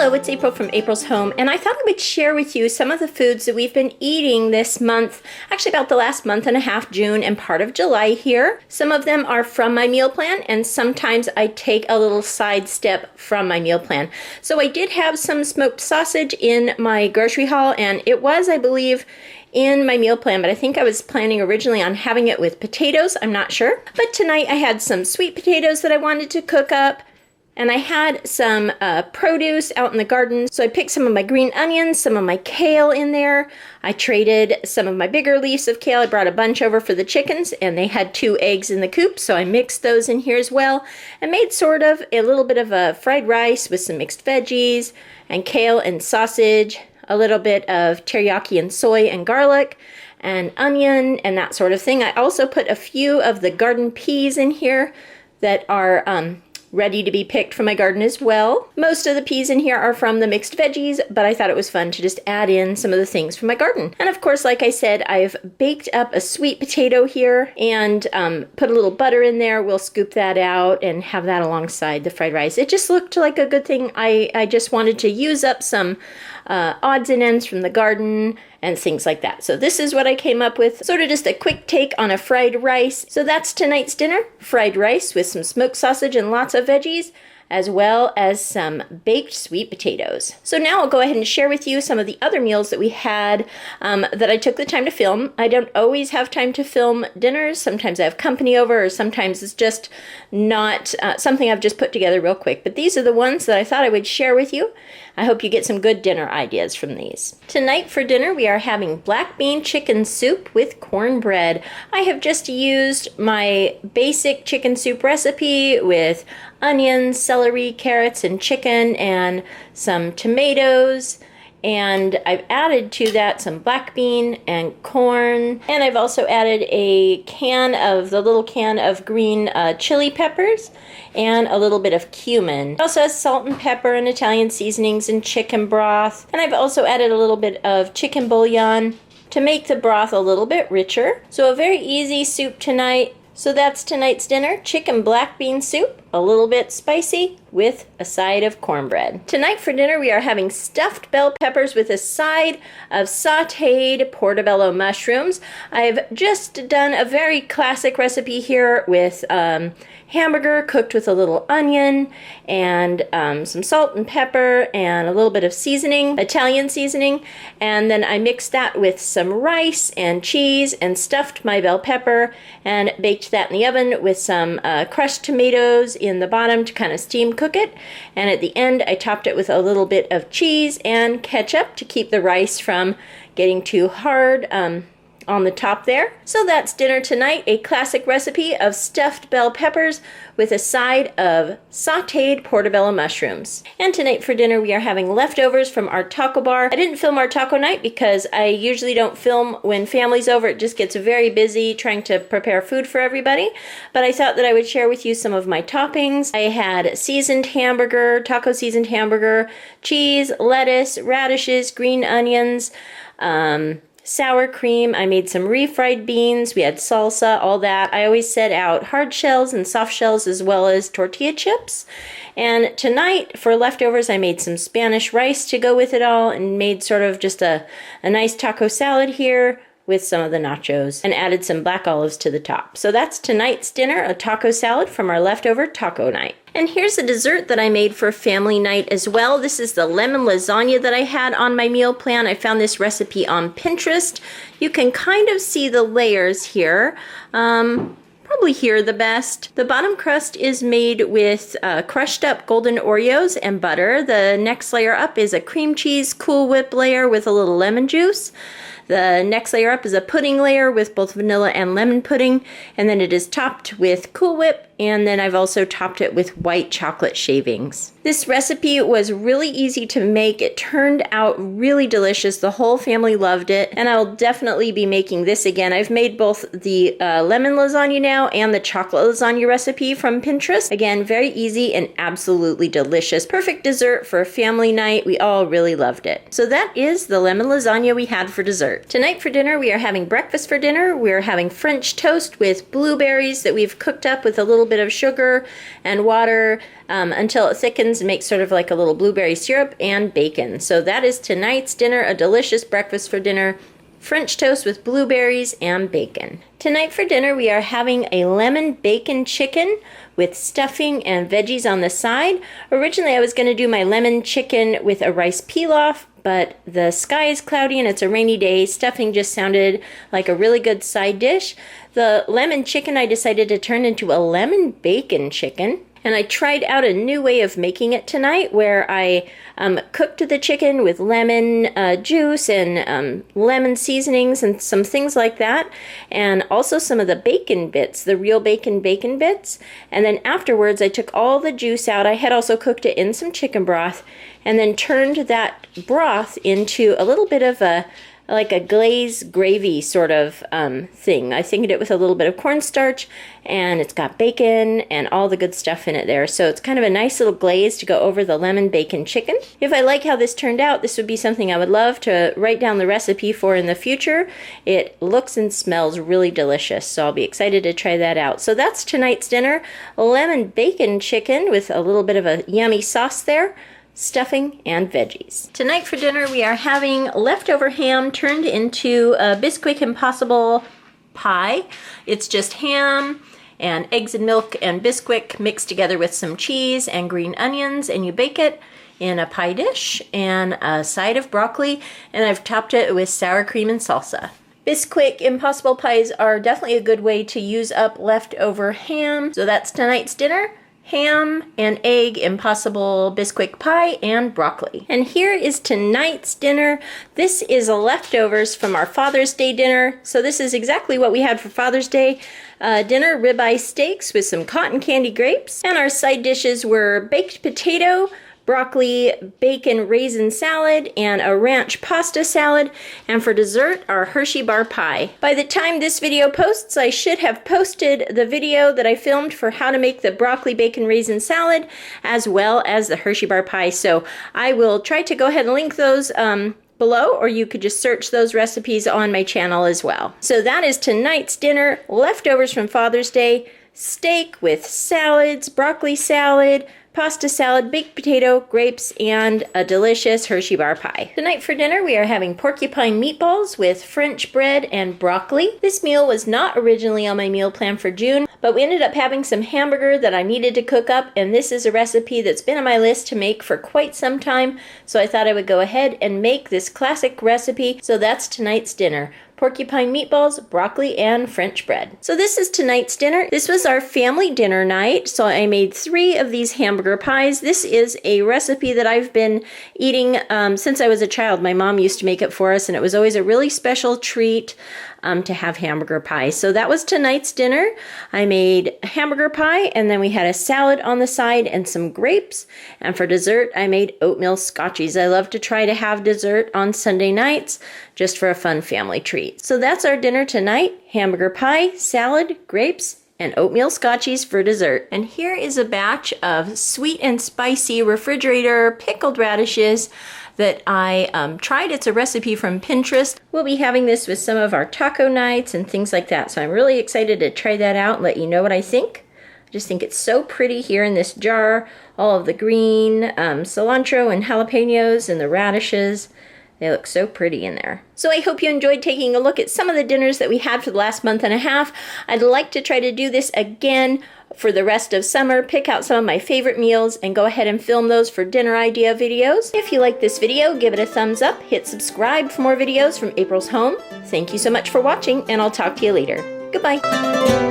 Hello, it's April from April's Home, and I thought I would share with you some of the foods that we've been eating this month, actually about the last month and a half, June and part of July here. Some of them are from my meal plan, and sometimes I take a little sidestep from my meal plan. So I did have some smoked sausage in my grocery haul, and it was, I believe, in my meal plan, but I think I was planning originally on having it with potatoes. I'm not sure. But tonight I had some sweet potatoes that I wanted to cook up. And I had some produce out in the garden. So I picked some of my green onions, some of my kale in there. I traded some of my bigger leaves of kale. I brought a bunch over for the chickens, and they had 2 eggs in the coop. So I mixed those in here as well. And made sort of a little bit of a fried rice with some mixed veggies and kale and sausage, a little bit of teriyaki and soy and garlic and onion and that sort of thing. I also put a few of the garden peas in here that are ready to be picked from my garden as well. Most of the peas in here are from the mixed veggies, but I thought it was fun to just add in some of the things from my garden. And of course, like I said, I've baked up a sweet potato here and put a little butter in there. We'll scoop that out and have that alongside the fried rice. It just looked like a good thing. I just wanted to use up some odds and ends from the garden and things like that. So this is what I came up with. Sort of just a quick take on a fried rice. So that's tonight's dinner, fried rice with some smoked sausage and lots of veggies, as well as some baked sweet potatoes. So now I'll go ahead and share with you some of the other meals that we had that I took the time to film. I don't always have time to film dinners. Sometimes I have company over, or sometimes it's just not something I've just put together real quick. But these are the ones that I thought I would share with you. I hope you get some good dinner ideas from these. Tonight for dinner we are having black bean chicken soup with cornbread. I have just used my basic chicken soup recipe with onions, celery, carrots, and chicken, and some tomatoes. And I've added to that some black bean and corn. And I've also added a little can of green chili peppers and a little bit of cumin. It also has salt and pepper and Italian seasonings and chicken broth. And I've also added a little bit of chicken bouillon to make the broth a little bit richer. So a very easy soup tonight. So that's tonight's dinner, chicken black bean soup, a little bit spicy with a side of cornbread. Tonight for dinner we are having stuffed bell peppers with a side of sauteed portobello mushrooms. I've just done a very classic recipe here with hamburger cooked with a little onion and some salt and pepper and a little bit of seasoning, Italian seasoning, and then I mixed that with some rice and cheese and stuffed my bell pepper and baked that in the oven with some crushed tomatoes in the bottom to kind of steam cook it. And at the end I topped it with a little bit of cheese and ketchup to keep the rice from getting too hard on the top there. So that's dinner tonight, a classic recipe of stuffed bell peppers with a side of sauteed portobello mushrooms. And tonight for dinner we are having leftovers from our taco bar. I didn't film our taco night because I usually don't film when family's over. It just gets very busy trying to prepare food for everybody. But I thought that I would share with you some of my toppings. I had seasoned hamburger, taco seasoned hamburger, cheese, lettuce, radishes, green onions, sour cream. I made some refried beans. We had salsa, all that. I always set out hard shells and soft shells as well as tortilla chips. And tonight for leftovers I made some Spanish rice to go with it all and made sort of just a nice taco salad here with some of the nachos and added some black olives to the top. So that's tonight's dinner, a taco salad from our leftover taco night. And here's a dessert that I made for family night as well. This is the lemon lasagna that I had on my meal plan. I found this recipe on Pinterest. You can kind of see the layers here. Probably here the best. The bottom crust is made with crushed up golden Oreos and butter. The next layer up is a cream cheese Cool Whip layer with a little lemon juice. The next layer up is a pudding layer with both vanilla and lemon pudding, and then it is topped with Cool Whip, and then I've also topped it with white chocolate shavings. This recipe was really easy to make. It turned out really delicious. The whole family loved it, and I'll definitely be making this again. I've made both the lemon lasagna now and the chocolate lasagna recipe from Pinterest. Again, very easy and absolutely delicious. Perfect dessert for a family night. We all really loved it. So that is the lemon lasagna we had for dessert. Tonight for dinner, we are having breakfast for dinner. We are having French toast with blueberries that we've cooked up with a little little bit of sugar and water until it thickens and makes sort of like a little blueberry syrup, and bacon. So that is tonight's dinner, a delicious breakfast for dinner. French toast with blueberries and bacon. Tonight for dinner we are having a lemon bacon chicken with stuffing and veggies on the side. Originally I was going to do my lemon chicken with a rice pilaf, but the sky is cloudy and it's a rainy day. Stuffing just sounded like a really good side dish. The lemon chicken I decided to turn into a lemon bacon chicken. And I tried out a new way of making it tonight where I cooked the chicken with lemon juice and lemon seasonings and some things like that. And also some of the bacon bits, the real bacon bits. And then afterwards I took all the juice out. I had also cooked it in some chicken broth and then turned that broth into a little bit of like a glazed gravy sort of thing. I thickened it with a little bit of cornstarch, and it's got bacon and all the good stuff in it there. So it's kind of a nice little glaze to go over the lemon bacon chicken. If I like how this turned out, this would be something I would love to write down the recipe for in the future. It looks and smells really delicious, so I'll be excited to try that out. So that's tonight's dinner, lemon bacon chicken with a little bit of a yummy sauce there, stuffing, and veggies. Tonight for dinner we are having leftover ham turned into a Bisquick Impossible Pie. It's just ham and eggs and milk and Bisquick mixed together with some cheese and green onions, and you bake it in a pie dish and a side of broccoli, and I've topped it with sour cream and salsa. Bisquick Impossible Pies are definitely a good way to use up leftover ham. So that's tonight's dinner. Ham and egg Impossible Bisquick Pie and broccoli. And here is tonight's dinner. This is leftovers from our Father's Day dinner. So this is exactly what we had for Father's Day dinner, ribeye steaks with some cotton candy grapes. And our side dishes were baked potato, broccoli, bacon raisin salad, and a ranch pasta salad. And for dessert, our Hershey bar pie. By the time this video posts, I should have posted the video that I filmed for how to make the broccoli, bacon raisin salad, as well as the Hershey bar pie. So I will try to go ahead and link those below, or you could just search those recipes on my channel as well. So that is tonight's dinner, leftovers from Father's Day, steak with salads, broccoli salad, pasta salad, baked potato, grapes, and a delicious Hershey bar pie. Tonight for dinner we are having porcupine meatballs with French bread and broccoli. This meal was not originally on my meal plan for June, but we ended up having some hamburger that I needed to cook up, and this is a recipe that's been on my list to make for quite some time, so I thought I would go ahead and make this classic recipe. So that's tonight's dinner. Porcupine meatballs, broccoli, and French bread. So this is tonight's dinner. This was our family dinner night, so I made 3 of these hamburger pies. This is a recipe that I've been eating since I was a child. My mom used to make it for us, and it was always a really special treat to have hamburger pie. So that was tonight's dinner. I made hamburger pie, and then we had a salad on the side and some grapes. And for dessert, I made oatmeal scotchies. I love to try to have dessert on Sunday nights just for a fun family treat. So that's our dinner tonight. Hamburger pie, salad, grapes, and oatmeal scotchies for dessert. And here is a batch of sweet and spicy refrigerator pickled radishes that I tried. It's a recipe from Pinterest. We'll be having this with some of our taco nights and things like that. So I'm really excited to try that out and let you know what I think. I just think it's so pretty here in this jar. All of the green cilantro and jalapenos and the radishes. They look so pretty in there. So I hope you enjoyed taking a look at some of the dinners that we had for the last month and a half. I'd like to try to do this again for the rest of summer, pick out some of my favorite meals, and go ahead and film those for dinner idea videos. If you like this video, give it a thumbs up, hit subscribe for more videos from April's Home. Thank you so much for watching, and I'll talk to you later. Goodbye.